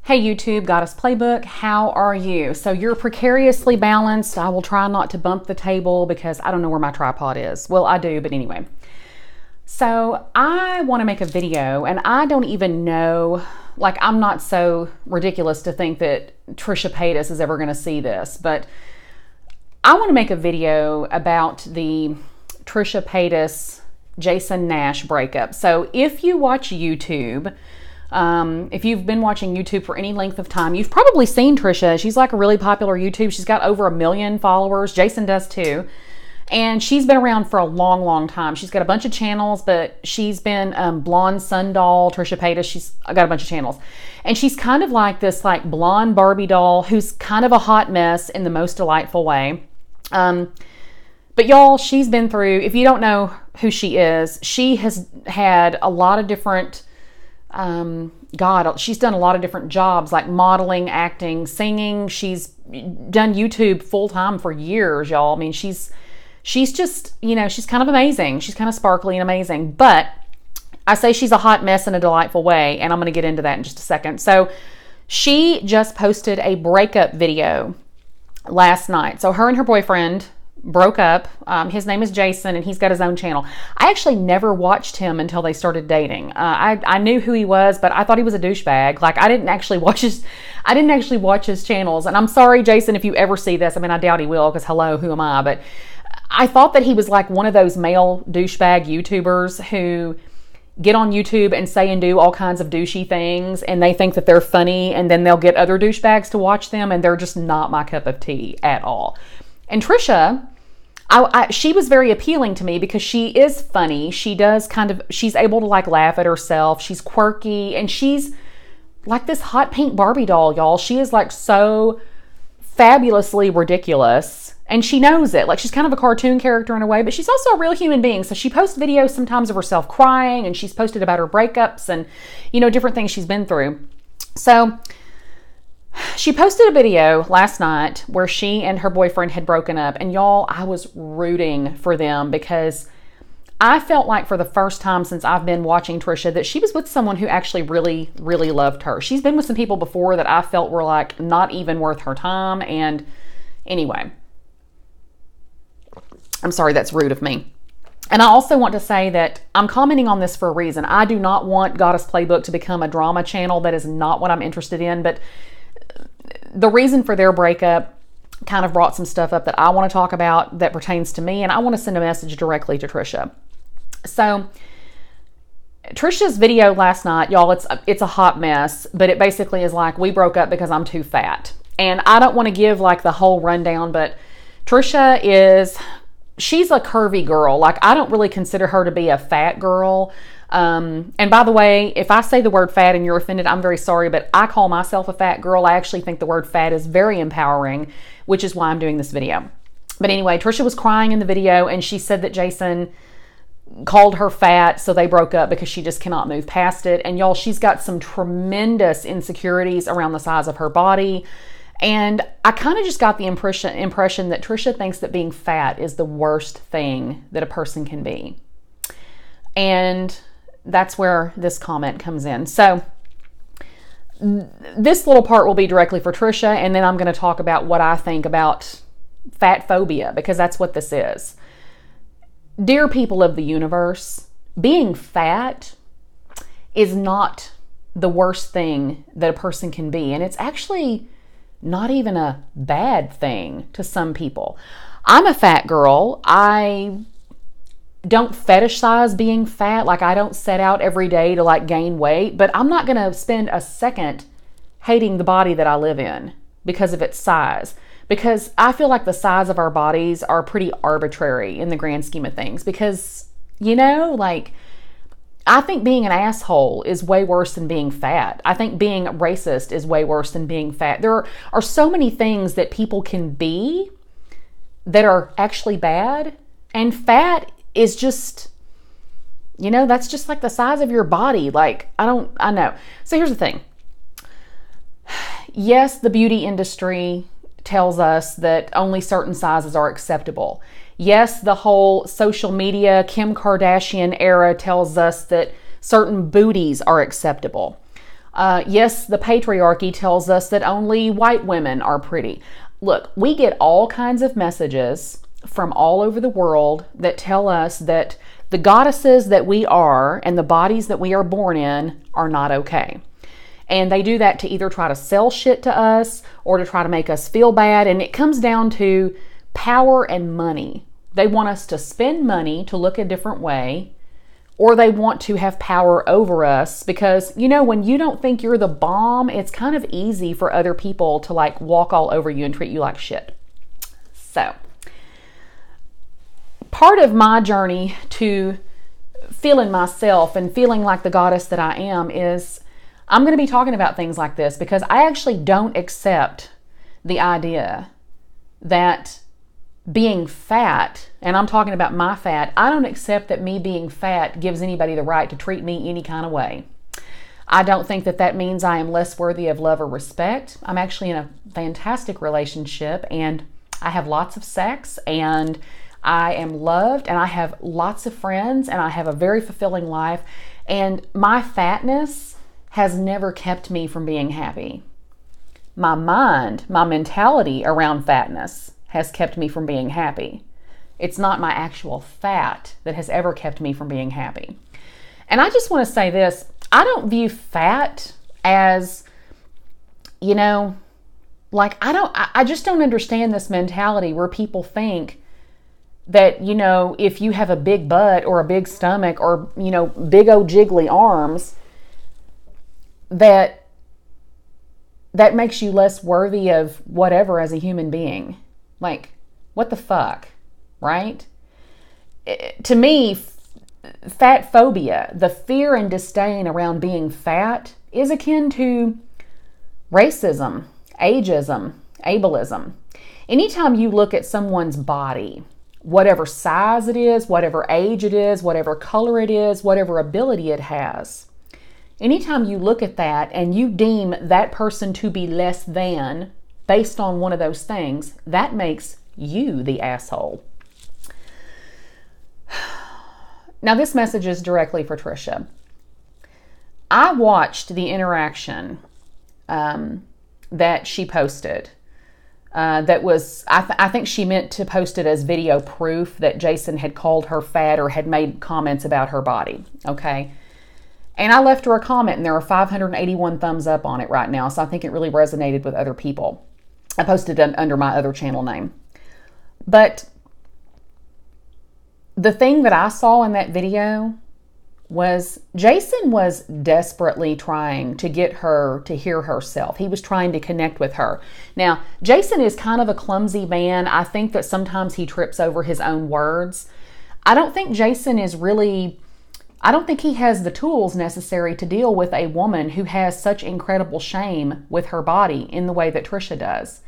Hey YouTube, Goddess Playbook, how are you? So you're precariously balanced. I will try not to bump the table because I don't know where my tripod is. Well, I do, but anyway. So I want to make a video and I don't even know, like I'm not so ridiculous to think that Trisha Paytas is ever going to see this, but I want to make a video about the Trisha Paytas Jason Nash breakup. So if you watch YouTube, if you've been watching YouTube for any length of time, you've probably seen Trisha. She's like a really popular YouTube. She's got over 1 million followers. Jason does too. And she's been around for a long, long time. She's got a bunch of channels, but she's been Blonde Sundoll, Trisha Paytas. She's got a bunch of channels. And she's kind of like this like blonde Barbie doll who's kind of a hot mess in the most delightful way. But y'all, she's been through, if you don't know who she is, she has had a lot of different she's done a lot of different jobs like modeling, acting, singing. She's done YouTube full time for years, y'all. I mean, she's just, you know, she's kind of amazing. She's kind of sparkly and amazing, but I say she's a hot mess in a delightful way. And I'm going to get into that in just a second. So she just posted a breakup video last night. So her and her boyfriend broke up. His name is Jason and he's got his own channel. I actually never watched him until they started dating. I knew who he was, but I thought he was a douchebag. Like I didn't actually watch his channels. And I'm sorry, Jason, if you ever see this. I mean, I doubt he will because hello, who am I? But I thought that he was like one of those male douchebag YouTubers who get on YouTube and say and do all kinds of douchey things and they think that they're funny and then they'll get other douchebags to watch them and they're just not my cup of tea at all. And Trisha, she was very appealing to me because she is funny. She's able to like laugh at herself. She's quirky and she's like this hot pink Barbie doll, y'all. She is like so fabulously ridiculous and she knows it. Like she's kind of a cartoon character in a way, but she's also a real human being. So she posts videos sometimes of herself crying and she's posted about her breakups and, you know, different things she's been through. So she posted a video last night where she and her boyfriend had broken up. And y'all, I was rooting for them because I felt like for the first time since I've been watching Trisha that she was with someone who actually really, really loved her. She's been with some people before that I felt were like not even worth her time. And anyway, I'm sorry, that's rude of me. And I also want to say that I'm commenting on this for a reason. I do not want Goddess Playbook to become a drama channel. That is not what I'm interested in. But the reason for their breakup kind of brought some stuff up that I want to talk about that pertains to me, and I want to send a message directly to Trisha. So Trisha's video last night, y'all, it's a hot mess, but it basically is like, we broke up because I'm too fat. And I don't want to give like the whole rundown, but Trisha she's a curvy girl. Like I don't really consider her to be a fat girl. And by the way, if I say the word fat and you're offended, I'm very sorry, but I call myself a fat girl. I actually think the word fat is very empowering, which is why I'm doing this video. But anyway, Trisha was crying in the video and she said that Jason called her fat, so they broke up because she just cannot move past it. And y'all, she's got some tremendous insecurities around the size of her body. And I kind of just got the impression that Trisha thinks that being fat is the worst thing that a person can be. And that's where this comment comes in. So this little part will be directly for Trisha, and then I'm going to talk about what I think about fat phobia, because that's what this is. Dear people of the universe, being fat is not the worst thing that a person can be, and it's actually not even a bad thing to some people. I'm a fat girl. I don't fetishize being fat. Like I don't set out every day to like gain weight, but I'm not going to spend a second hating the body that I live in because of its size, because I feel like the size of our bodies are pretty arbitrary in the grand scheme of things, because, you know, like I think being an asshole is way worse than being fat. I think being racist is way worse than being fat. There are so many things that people can be that are actually bad, and fat is just, you know, that's just like the size of your body. Like, I know. So here's the thing. Yes, the beauty industry tells us that only certain sizes are acceptable. Yes, the whole social media, Kim Kardashian era tells us that certain booties are acceptable. Yes, the patriarchy tells us that only white women are pretty. Look, we get all kinds of messages from all over the world that tell us that the goddesses that we are and the bodies that we are born in are not okay. And they do that to either try to sell shit to us or to try to make us feel bad. And it comes down to power and money. They want us to spend money to look a different way, or they want to have power over us because, you know, when you don't think you're the bomb, it's kind of easy for other people to like walk all over you and treat you like shit. So, part of my journey to feeling myself and feeling like the goddess that I am is I'm going to be talking about things like this because I actually don't accept the idea that being fat, and I'm talking about my fat, I don't accept that me being fat gives anybody the right to treat me any kind of way. I don't think that that means I am less worthy of love or respect. I'm actually in a fantastic relationship and I have lots of sex and I am loved and I have lots of friends and I have a very fulfilling life, and my fatness has never kept me from being happy. My mind, my mentality around fatness has kept me from being happy. It's not my actual fat that has ever kept me from being happy. And I just want to say this, I don't view fat as, you know, like I just don't understand this mentality where people think that, you know, if you have a big butt or a big stomach or, you know, big old jiggly arms, that makes you less worthy of whatever as a human being. Like, what the fuck, right? To me, fat phobia, the fear and disdain around being fat, is akin to racism, ageism, ableism. Anytime you look at someone's body, whatever size it is, whatever age it is, whatever color it is, whatever ability it has, anytime you look at that and you deem that person to be less than based on one of those things, that makes you the asshole. Now, this message is directly for Trisha. I watched the interaction that she posted. That was, I think she meant to post it as video proof that Jason had called her fat or had made comments about her body. Okay. And I left her a comment and there are 581 thumbs up on it right now. So I think it really resonated with other people. I posted it under my other channel name. But the thing that I saw in that video was Jason was desperately trying to get her to hear herself. He was trying to connect with her. Now, Jason is kind of a clumsy man. I think that sometimes he trips over his own words. I don't think Jason is really... I don't think he has the tools necessary to deal with a woman who has such incredible shame with her body in the way that Trisha does.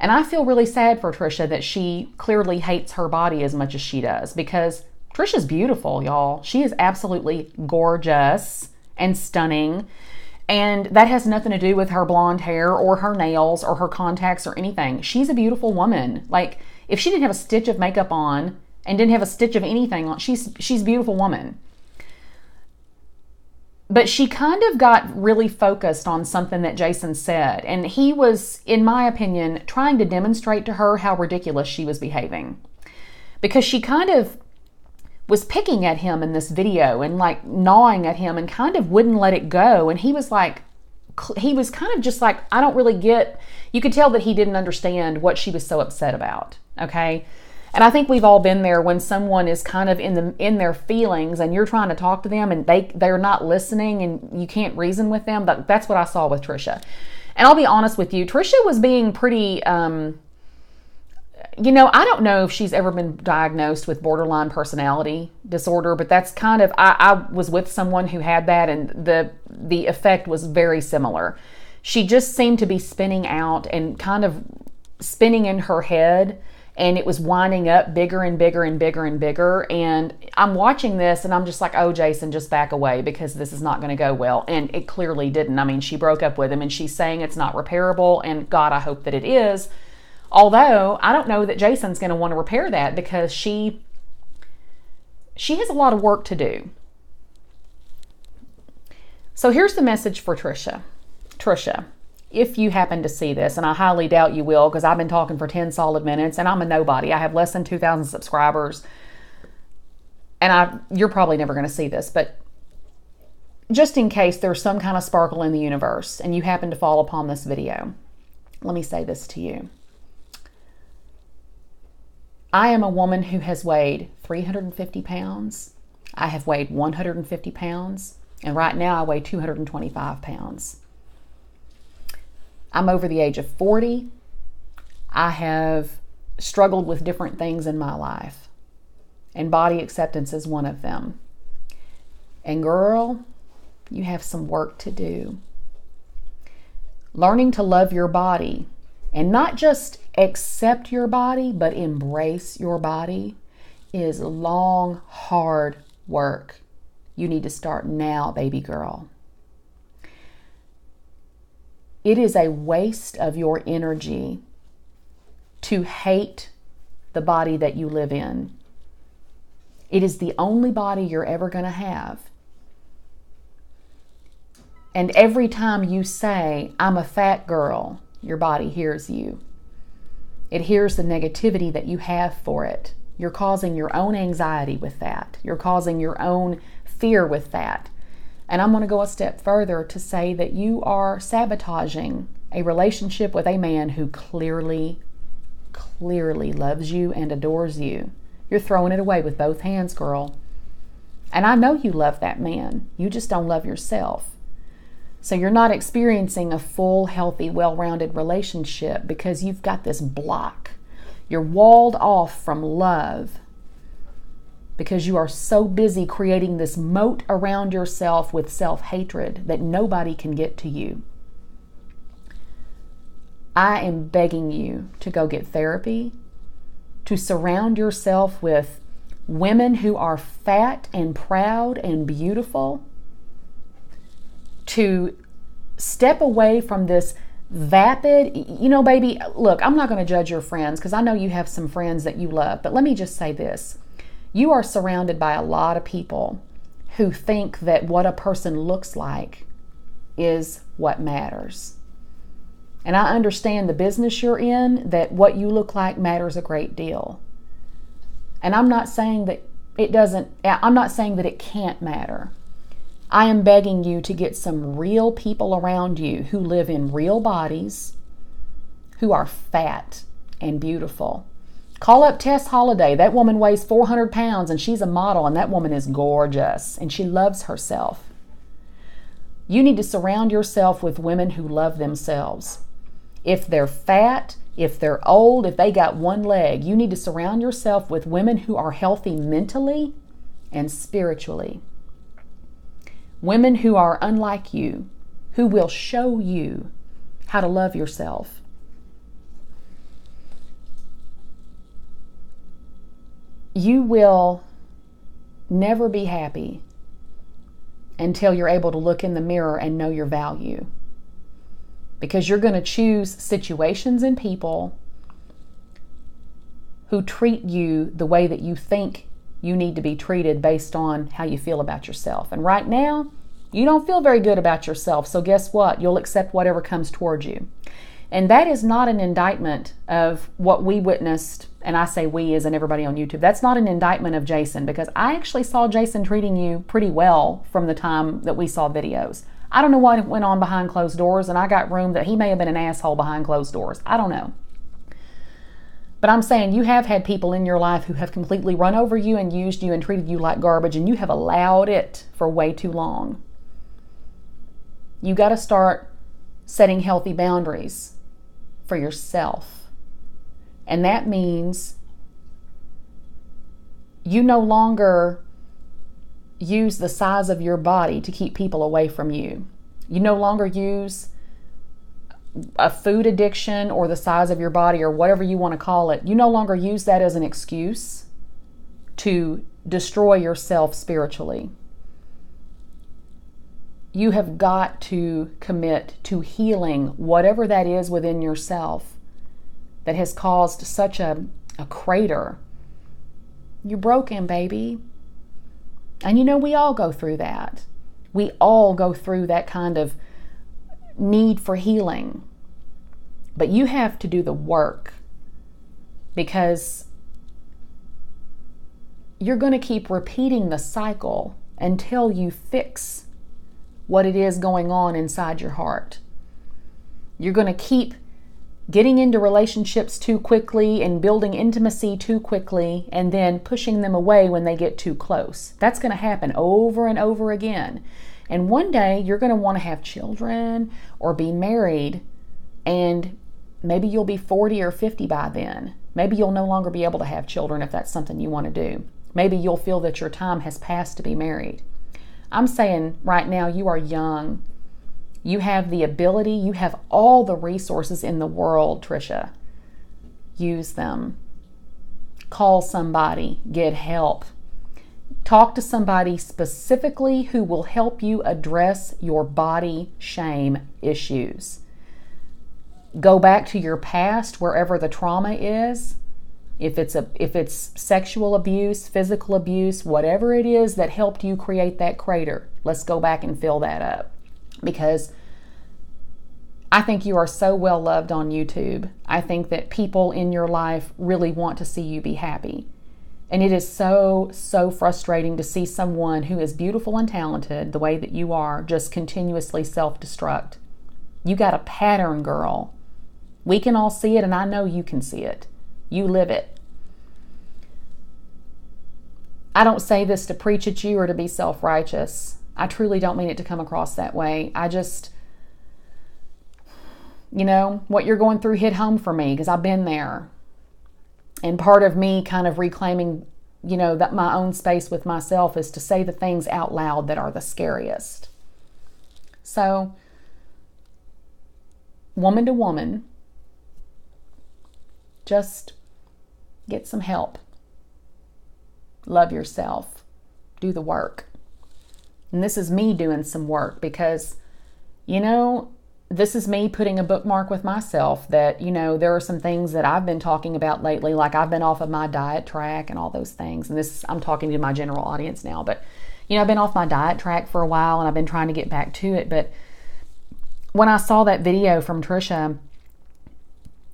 And I feel really sad for Trisha that she clearly hates her body as much as she does, because Trisha's beautiful, y'all. She is absolutely gorgeous and stunning. And that has nothing to do with her blonde hair or her nails or her contacts or anything. She's a beautiful woman. Like, if she didn't have a stitch of makeup on and didn't have a stitch of anything on, she's a beautiful woman. But she kind of got really focused on something that Jason said. And he was, in my opinion, trying to demonstrate to her how ridiculous she was behaving. Because she kind of was picking at him in this video and like gnawing at him and kind of wouldn't let it go. And he was like, he was kind of just like, I don't really get, you could tell that he didn't understand what she was so upset about. Okay. And I think we've all been there when someone is kind of in their feelings and you're trying to talk to them and they're not listening and you can't reason with them. But that's what I saw with Trisha. And I'll be honest with you, Trisha was being pretty, you know, I don't know if she's ever been diagnosed with borderline personality disorder, but that's kind of, I was with someone who had that and the effect was very similar. She just seemed to be spinning out and kind of spinning in her head. And it was winding up bigger and bigger and bigger and bigger. And I'm watching this and I'm just like, oh, Jason, just back away because this is not going to go well. And it clearly didn't. I mean, she broke up with him and she's saying it's not repairable. And God, I hope that it is. Although I don't know that Jason's going to want to repair that because she has a lot of work to do. So here's the message for Trisha. Trisha, if you happen to see this, and I highly doubt you will because I've been talking for 10 solid minutes and I'm a nobody. I have less than 2,000 subscribers and you're probably never going to see this, but just in case there's some kind of sparkle in the universe and you happen to fall upon this video, let me say this to you. I am a woman who has weighed 350 pounds. I have weighed 150 pounds. And right now I weigh 225 pounds. I'm over the age of 40. I have struggled with different things in my life. And body acceptance is one of them. And girl, you have some work to do. Learning to love your body and not just accept your body, but embrace your body is long, hard work. You need to start now, baby girl. It is a waste of your energy to hate the body that you live in. It is the only body you're ever going to have. And every time you say, I'm a fat girl, your body hears you. It hears the negativity that you have for it. You're causing your own anxiety with that. You're causing your own fear with that. And I'm going to go a step further to say that you are sabotaging a relationship with a man who clearly loves you and adores you. You're throwing it away with both hands, girl. And I know you love that man. You just don't love yourself. So you're not experiencing a full, healthy, well-rounded relationship because you've got this block. You're walled off from love because you are so busy creating this moat around yourself with self-hatred that nobody can get to you. I am begging you to go get therapy, to surround yourself with women who are fat and proud and beautiful, to step away from this vapid, baby, look, I'm not going to judge your friends because I know you have some friends that you love, but let me just say this. You are surrounded by a lot of people who think that what a person looks like is what matters. And I understand the business you're in, that what you look like matters a great deal. And I'm not saying that it can't matter. I am begging you to get some real people around you who live in real bodies, who are fat and beautiful. Call up Tess Holiday. That woman weighs 400 pounds and she's a model, and that woman is gorgeous and she loves herself. You need to surround yourself with women who love themselves. If they're fat, if they're old, if they got one leg, you need to surround yourself with women who are healthy mentally and spiritually. Women who are unlike you, who will show you how to love yourself. You will never be happy until you're able to look in the mirror and know your value. Because you're going to choose situations and people who treat you the way that you think you need to be treated based on how you feel about yourself. And right now, you don't feel very good about yourself. So guess what? You'll accept whatever comes towards you. And that is not an indictment of what we witnessed. And I say we as in everybody on YouTube. That's not an indictment of Jason, because I actually saw Jason treating you pretty well from the time that we saw videos. I don't know what went on behind closed doors, and I got room that he may have been an asshole behind closed doors. I don't know. But I'm saying you have had people in your life who have completely run over you and used you and treated you like garbage, and you have allowed it for way too long. You got to start setting healthy boundaries for yourself. And that means you no longer use the size of your body to keep people away from you. You no longer use a food addiction or the size of your body or whatever you want to call it. You no longer use that as an excuse to destroy yourself spiritually. You have got to commit to healing whatever that is within yourself that has caused such a crater. You're broken, baby. And we all go through that. We all go through that kind of need for healing. But you have to do the work, because you're going to keep repeating the cycle until you fix what it is going on inside your heart. You're going to keep getting into relationships too quickly and building intimacy too quickly, and then pushing them away when they get too close. That's going to happen over and over again. And one day you're going to want to have children or be married, and maybe you'll be 40 or 50 by then. Maybe you'll no longer be able to have children if that's something you want to do. Maybe you'll feel that your time has passed to be married. I'm saying right now, you are young. You have the ability, you have all the resources in the world, Trisha. Use them. Call somebody, get help. Talk to somebody specifically who will help you address your body shame issues. Go back to your past, wherever the trauma is. If it's sexual abuse, physical abuse, whatever it is that helped you create that crater, let's go back and fill that up. Because I think you are so well loved on YouTube. I think that people in your life really want to see you be happy. And it is so, so frustrating to see someone who is beautiful and talented the way that you are just continuously self-destruct. You got a pattern, girl. We can all see it, and I know you can see it. You live it. I don't say this to preach at you or to be self-righteous. I truly don't mean it to come across that way. I just, what you're going through hit home for me, because I've been there. And part of me kind of reclaiming, that my own space with myself is to say the things out loud that are the scariest. So, woman to woman, just get some help. Love yourself. Do the work. And this is me doing some work, because, this is me putting a bookmark with myself that, there are some things that I've been talking about lately, like I've been off of my diet track and all those things. And I'm talking to my general audience now, but, I've been off my diet track for a while, and I've been trying to get back to it. But when I saw that video from Trisha,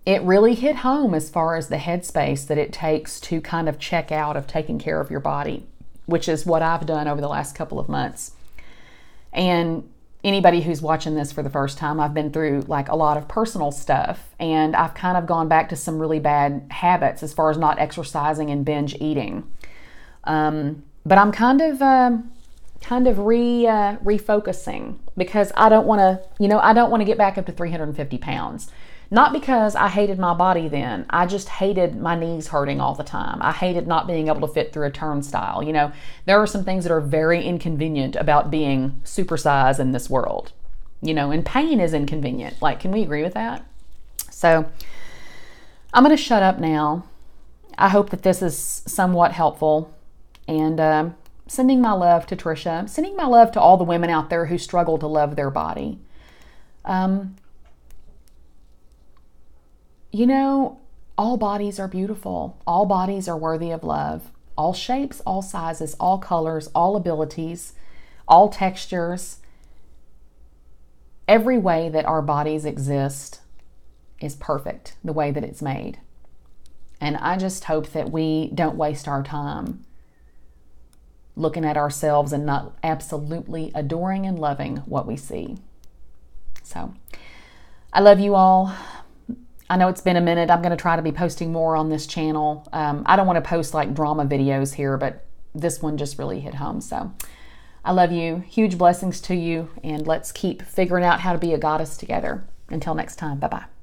it really hit home as far as the headspace that it takes to kind of check out of taking care of your body, which is what I've done over the last couple of months. And anybody who's watching this for the first time, I've been through like a lot of personal stuff, and I've kind of gone back to some really bad habits as far as not exercising and binge eating. But I'm kind of refocusing, because I don't want to get back up to 350 pounds. Not because I hated my body then. I just hated my knees hurting all the time. I hated not being able to fit through a turnstile. There are some things that are very inconvenient about being supersized in this world. And pain is inconvenient. Like, can we agree with that? So I'm going to shut up now. I hope that this is somewhat helpful. And sending my love to Trisha. Sending my love to all the women out there who struggle to love their body. All bodies are beautiful. All bodies are worthy of love. All shapes, all sizes, all colors, all abilities, all textures. Every way that our bodies exist is perfect, the way that it's made. And I just hope that we don't waste our time looking at ourselves and not absolutely adoring and loving what we see. So, I love you all. I know it's been a minute. I'm going to try to be posting more on this channel. I don't want to post like drama videos here, but this one just really hit home. So I love you. Huge blessings to you. And let's keep figuring out how to be a goddess together. Until next time. Bye-bye.